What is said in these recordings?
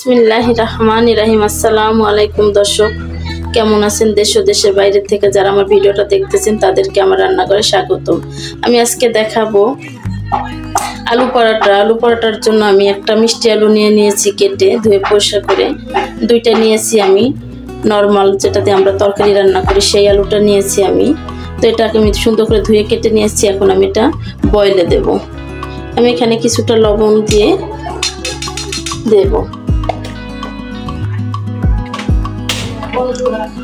বিসমিল্লাহির রহমানির রহিম। আসসালামু আলাইকুম দর্শক, কেমন আছেন? দেশ ও দেশের বাইরে থেকে যারা আমার ভিডিওটা দেখতেছেন তাদেরকে আমার রান্নাঘরে স্বাগতম। আমি আজকে দেখাবো আলু পরাটা। আলু পরাটার জন্য আমি একটা মিষ্টি আলু নিয়েছি, কেটে ধুয়ে পরিষ্কার করে। দুইটা নিয়েছি আমি নর্মাল, যেটাতে আমরা তরকারি রান্না করি, সেই আলুটা নিয়েছি আমি। তো এটাকে আমি সুন্দর করে ধুয়ে কেটে নিয়েছি। এখন আমি এটা বয়েলে দেব। আমি এখানে কিছুটা লবণ দিয়ে দেব।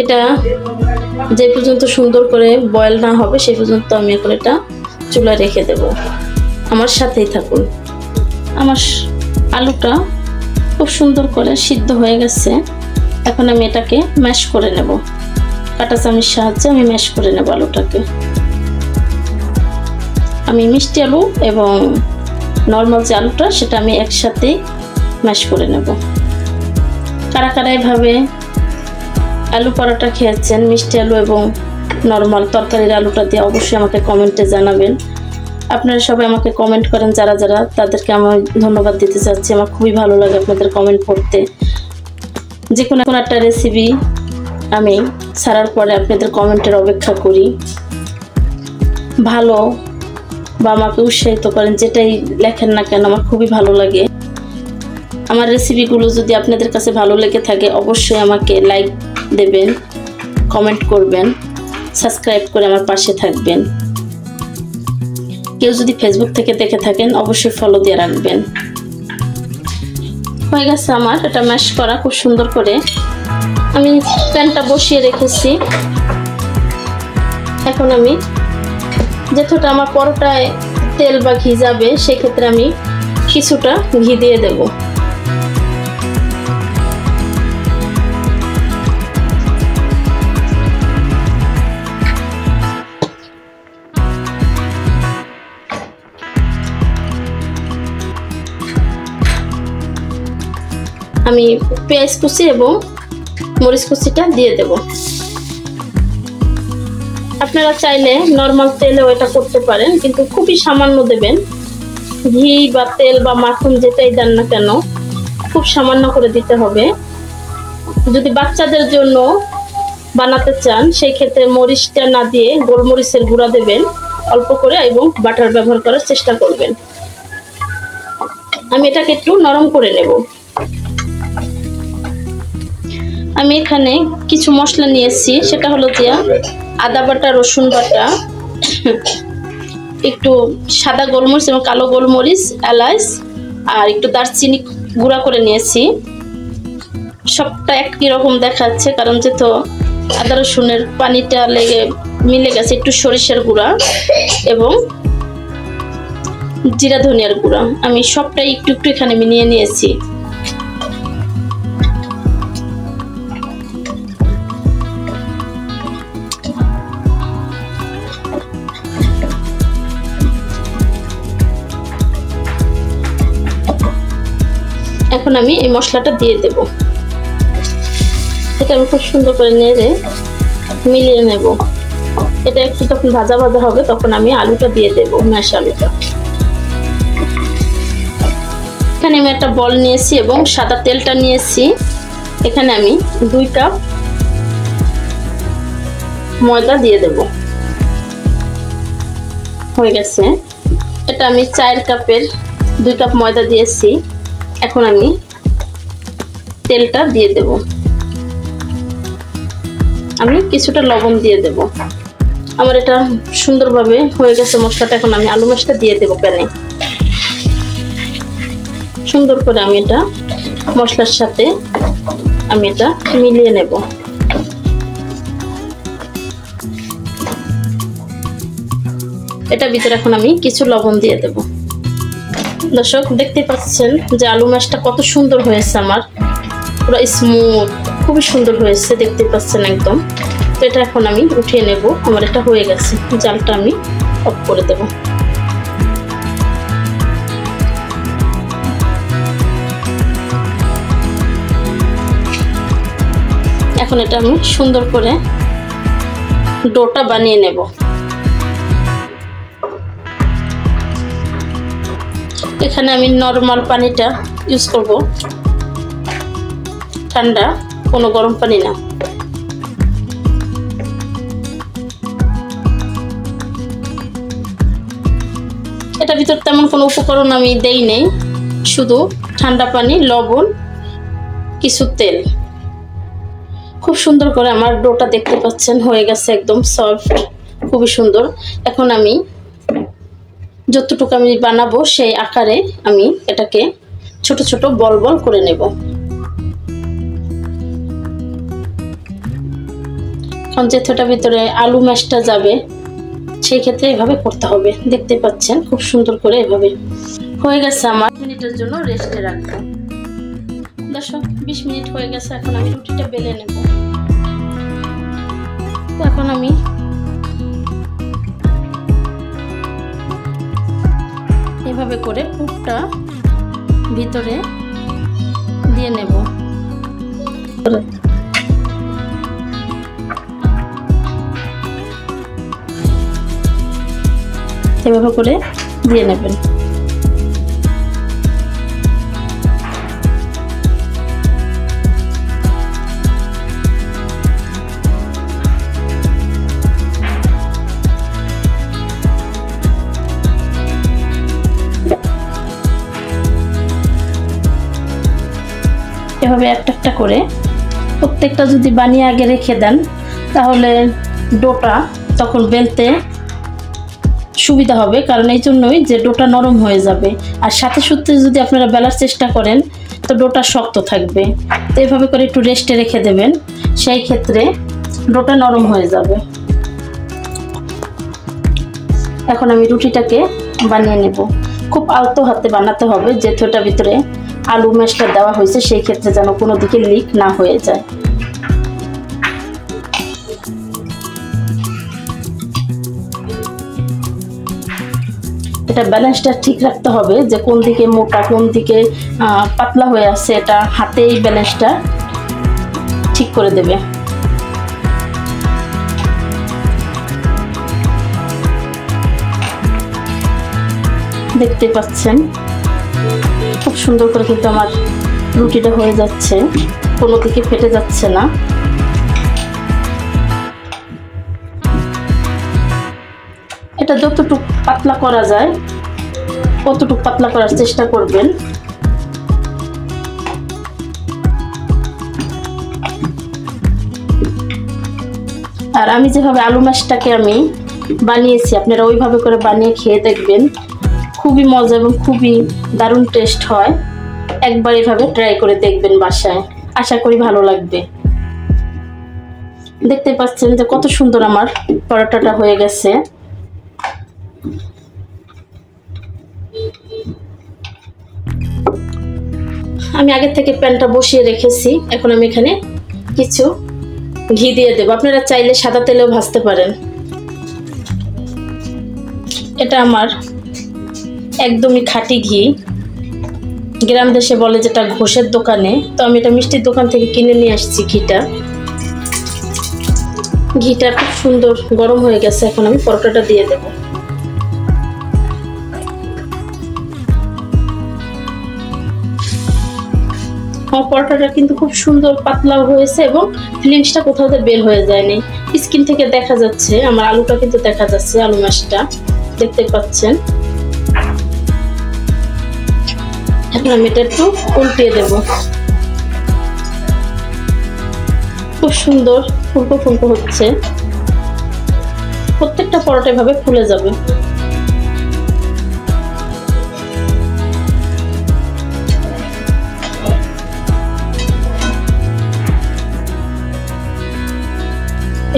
এটা যে পর্যন্ত সুন্দর করে বয়েল না হবে সেই পর্যন্ত আমি এখন এটা চুলায় রেখে দেব। আমার সাথেই থাকুন। আমার আলুটা খুব সুন্দর করে সিদ্ধ হয়ে গেছে। এখন আমি এটাকে ম্যাশ করে নেব। কাঁটা চামচের সাহায্যে আমি ম্যাশ করে নেব আলুটাকে। আমি মিষ্টি আলু এবং নর্মাল যে আলুটা সেটা আমি একসাথে ম্যাশ করে নেব। কারা কারা এভাবে আলু পরোটা খেয়েছেন মিষ্টি আলু এবং নর্মাল তরকারির আলুটা দিয়ে, অবশ্যই আমাকে কমেন্টে জানাবেন। আপনারা সবাই আমাকে কমেন্ট করেন যারা যারা, তাদেরকে আমি ধন্যবাদ দিতে চাচ্ছি। আমার খুবই ভালো লাগে আপনাদের কমেন্ট পড়তে। যে কোনো একটা রেসিপি আমি ছাড়ার পরে আপনাদের কমেন্টের অপেক্ষা করি। ভালো বা আমাকে উৎসাহিত করেন, যেটাই লেখেন না কেন আমার খুবই ভালো লাগে। আমার রেসিপিগুলো যদি আপনাদের কাছে ভালো লেগে থাকে অবশ্যই আমাকে লাইক দেবেন, কমেন্ট করবেন, সাবস্ক্রাইব করে আমার পাশে থাকবেন। কেউ যদি ফেসবুক থেকে দেখে থাকেন অবশ্যই ফলো দিয়ে রাখবেন। হয়ে গেছে আমার এটা ম্যাশ করা খুব সুন্দর করে। আমি প্যানটা বসিয়ে রেখেছি। এখন আমি যতটা আমার পরোটায় তেল বা ঘি যাবে সেক্ষেত্রে আমি কিছুটা ঘি দিয়ে দেব। আমি পেঁয়াজ কুচি এবং মরিচ কুচিটা দিয়ে দেব। আপনারা চাইলে নর্মাল তেলেও এটা করতে পারেন, কিন্তু খুবই সামান্য দেবেন। ঘি বা তেল বা মাখন যেটাই দেন না কেন খুব সামান্য করে দিতে হবে। যদি বাচ্চাদের জন্য বানাতে চান সেই ক্ষেত্রে মরিচটা না দিয়ে গোলমরিচের গুঁড়া দেবেন অল্প করে, এবং বাটার ব্যবহার করার চেষ্টা করবেন। আমি এটাকে একটু নরম করে নেব। আমি এখানে কিছু মশলা নিয়েছি, সেটা হলো যে আদা বাটা, রসুন বাটা, একটু সাদা গোলমরিচ এবং কালো গোলমরিচ, এলাচ আর একটু দারচিনি গুঁড়া করে নিয়েছি। সবটা একই রকম দেখাচ্ছে কারণ যেহেতু আদা রসুনের পানিটা লেগে মিলে গেছে। একটু সরিষার গুঁড়া এবং জিরা ধনিয়ার গুঁড়া আমি সবটাই একটু একটু এখানে মিলিয়ে নিয়েছি। এখন আমি এই মশলাটা দিয়ে দেব। এটা আমি খুব সুন্দর করে নেড়ে মিলিয়ে নেব। এটা একটু যখন ভাজা ভাজা হবে তখন আমি আলুটা দিয়ে দেব, ম্যাশ আলুটা। এখানে আমি একটা বল নিয়েছি এবং সাদা তেলটা নিয়েছি। এখানে আমি 2 কাপ ময়দা দিয়ে দেব। হয়ে গেছে। এটা আমি 4 কাপের 2 কাপ ময়দা দিয়েছি। এখন আমি তেলটা দিয়ে দেব। আমি কিছুটা লবণ দিয়ে দেব। আমার এটা সুন্দরভাবে হয়ে গেছে মশলাটা। এখন আমি আলু ম্যাশটা দিয়ে দেব প্যানে। সুন্দর করে আমি এটা মশলার সাথে আমি এটা মিলিয়ে নেব। এটা ভিতরে এখন আমি কিছু লবণ দিয়ে দেব। দর্শক দেখতে পাচ্ছেন যে আলু ম্যাশটা কত সুন্দর হয়েছে, আমার পুরো স্মুথ, খুবই সুন্দর হয়েছে, দেখতে পাচ্ছেন একদম। তো এটা এখন আমি উঠিয়ে নেব। আমার এটা হয়ে গেছে। জালটা আমি অফ করে দেব। এখন এটা আমি সুন্দর করে ডোটা বানিয়ে নেব। এখানে আমি নরমাল পানিটা ইউজ করব। ঠান্ডা, কোনো গরম পানি না। এটার ভিতর তেমন কোনো উপকরণ আমি দেই নেই, শুধু ঠান্ডা পানি, লবণ, কিছু তেল। খুব সুন্দর করে আমার ডোটা দেখতে পাচ্ছেন হয়ে গেছে, একদম সফট, খুবই সুন্দর। এখন আমি যতটুকু আমি বানাবো সেই আকারে আমি এটাকে ছোট ছোট বল বল করে নেব। কারণ যেটার ভিতরে আলু ম্যাশটা যাবে সেই ক্ষেত্রে এভাবে করতে হবে। দেখতে পাচ্ছেন খুব সুন্দর করে এভাবে হয়ে গেছে। আমার মিনিটের জন্য রেস্টে রাখবো। দর্শক 20 মিনিট হয়ে গেছে। এখন আমি রুটিটা বেলে নেব। তো এখন আমি এভাবে করে পুরটা ভিতরে দিয়ে নেব। এভাবে করে দিয়ে নেবেন। এভাবে একটা একটা করে প্রত্যেকটা যদি বানিয়ে আগে রেখে দেন তাহলে ডোটা তখন বেলতে সুবিধা হবে। কারণ এই জন্যই যে ডোটা নরম হয়ে যাবে, আর সাথে সাথে যদি আপনারা বেলার চেষ্টা করেন তো ডোটা শক্ত থাকবে। তো এভাবে করে একটু রেস্টে রেখে দেবেন, সেই ক্ষেত্রে ডোটা নরম হয়ে যাবে। এখন আমি রুটিটাকে বানিয়ে নেব। খুব আলতো হাতে বানাতে হবে, যেহেতু এটার ভিতরে আলু ম্যাশটা দেওয়া হয়েছে, সেই ক্ষেত্রে যেন কোনো দিকে লিক না হয়ে যায়। এটা ব্যালেন্সটা ঠিক রাখতে হবে, যে কোন দিকে মোটা কোন দিকে পাতলা হয়ে আছে, এটা হাতেই ব্যালেন্সটা ঠিক করে দেবে। দেখতে পাচ্ছেন খুব সুন্দর করে কিন্তু আমার রুটিটা হয়ে যাচ্ছে, কোনো দিকে ফেটে যাচ্ছে না। এটা যতটুকু পাতলা করা যায় ততটুকু পাতলা করার চেষ্টা করবেন। আর আমি যেভাবে আলু ম্যাশটাকে আমি বানিয়েছি, আপনারা ওইভাবে করে বানিয়ে খেয়ে দেখবেন, খুবই মজা এবং খুবই দারুণ টেস্ট হয়। একবার এভাবে ট্রাই করে দেখবেন বাসায়, আশা করি ভালো লাগবে। দেখতে পাচ্ছেন যে কত সুন্দর আমার পরোটাটা হয়ে গেছে। আমি আগে থেকে প্যানটা বসিয়ে রেখেছি, এখন আমি এখানে কিছু ঘি দিয়ে দেব। আপনারা চাইলে সাদা তেলেও ভাজতে পারেন। এটা আমার একদমই খাঁটি ঘি, গ্রাম দেশে বলে যেটা ঘোষের দোকানে, তো আমি এটা মিষ্টির দোকান থেকে কিনে নিয়ে আসছি ঘিটা। ঘিটা খুব সুন্দর গরম হয়ে গেছে, এখন আমি পরোটাটা দিয়ে দেব। আমার পরোটাটা কিন্তু খুব সুন্দর পাতলাও হয়েছে এবং ফিলিংসটা কোথাও বের হয়ে যায়নি। স্কিন থেকে দেখা যাচ্ছে, আমার আলুটা কিন্তু দেখা যাচ্ছে, আলু ম্যাশটা দেখতে পাচ্ছেন। এখন আমি এটা একটু উল্টিয়ে দেব। খুব সুন্দর ফুলকো ফুলকো হচ্ছে, প্রত্যেকটা পরোটা এভাবে ফুলে যাবে।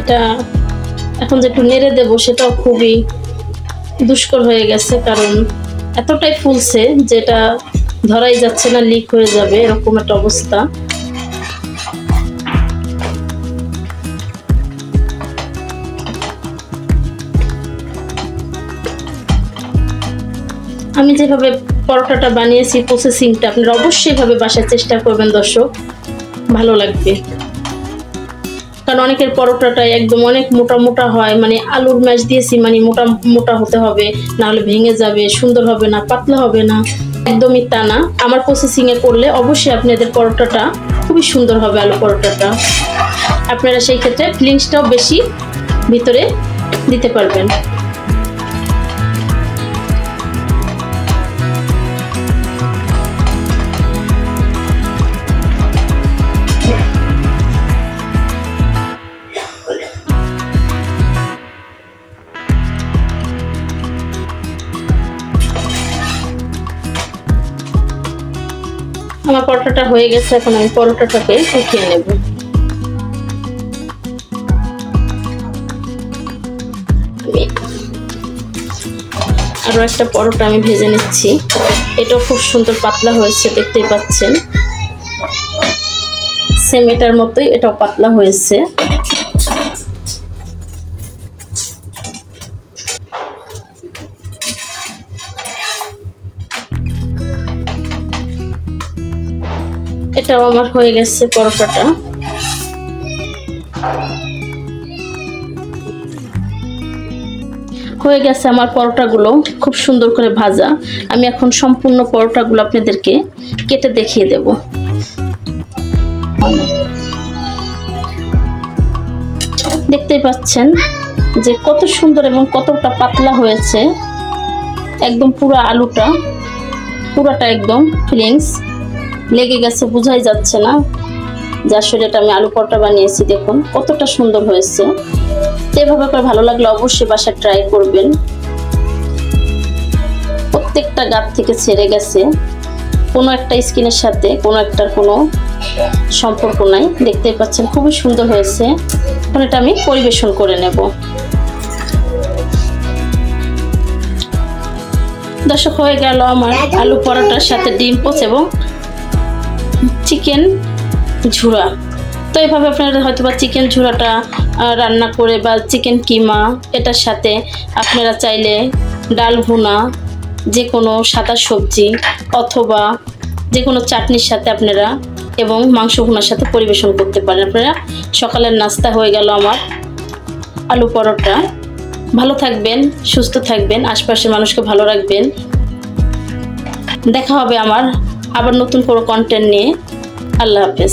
এটা এখন যে একটু নেড়ে দেবো সেটাও খুবই দুষ্কর হয়ে গেছে, কারণ এতটাই ফুলছে যেটা ধরাই যাচ্ছে না, লিক হয়ে যাবে এরকম একটা অবস্থা। আমি যেভাবে পরোটাটা বানিয়েছি প্রসেসিংটা আপনারা অবশ্যই ভাবে বাসায় চেষ্টা করবেন দর্শক, ভালো লাগবে। কারণ অনেকের পরোটাটা একদম অনেক মোটা মোটা হয়, মানে আলুর ম্যাশ দিয়েছি মানে মোটা মোটা হতে হবে, না হলে ভেঙে যাবে, সুন্দর হবে না, পাতলা হবে না। একদমই তা না, আমার প্রসেসিং এ করলে অবশ্যই আপনাদের পরোটাটা খুবই সুন্দর হবে। আলু পরোটাটা আপনারা সেই ক্ষেত্রে ফিলিংসটাও বেশি ভিতরে দিতে পারবেন। আমার পরোটাটা হয়ে গেছে, এখন আমি পরোটাটাকে উঠিয়ে নেব। আরো একটা পরোটা আমি ভেজে নিচ্ছি। এটাও খুব সুন্দর পাতলা হয়েছে, দেখতেই পাচ্ছেন। সেম এটার মতোই এটাও পাতলা হয়েছে। এটাও আমার হয়ে গেছে পরোটাটা। হয়ে গেছে আমার পরোটাগুলো খুব সুন্দর করে ভাজা। আমি এখন সম্পূর্ণ পরোটাগুলো আপনাদেরকে কেটে দেখিয়ে দেব। দেখতেই পাচ্ছেন যে কত সুন্দর এবং কতটা পাতলা হয়েছে। একদম পুরো আলুটা পুরাটা একদম ফিলিংস লেগে গেছে, বোঝাই যাচ্ছে না যে আসলে এটা আমি আলু পরোটা বানিয়েছি। দেখুন কতটা সুন্দর হয়েছে। এভাবে করে ভালো লাগলে অবশ্যই বাসায় ট্রাই করবেন। প্রত্যেকটা গাত থেকে ছেড়ে গেছে, কোনো একটা স্কিনের সাথে কোনো একটার কোনো সম্পর্ক নাই। দেখতেই পাচ্ছেন খুবই সুন্দর হয়েছে। এখন এটা আমি পরিবেশন করে নেব। দর্শক, হয়ে গেল আমার আলু পরোটার সাথে ডিম পোচ এবং চিকেন ঝুরা। তো এইভাবে আপনারা হয়তো বা চিকেন ঝুরাটা রান্না করে বা চিকেন কিমা এটার সাথে আপনারা চাইলে ডাল ভুনা, যে কোনো সাদা সবজি অথবা যে কোনো চাটনির সাথে আপনারা এবং মাংস ভুনার সাথে পরিবেশন করতে পারেন। আপনারা সকালের নাস্তা হয়ে গেল আমার আলু পরোটা। ভালো থাকবেন, সুস্থ থাকবেন, আশপাশের মানুষকে ভালো রাখবেন। দেখা হবে আমার আবার নতুন কোনো কন্টেন্ট নিয়ে। আল্লাহ হাফেজ।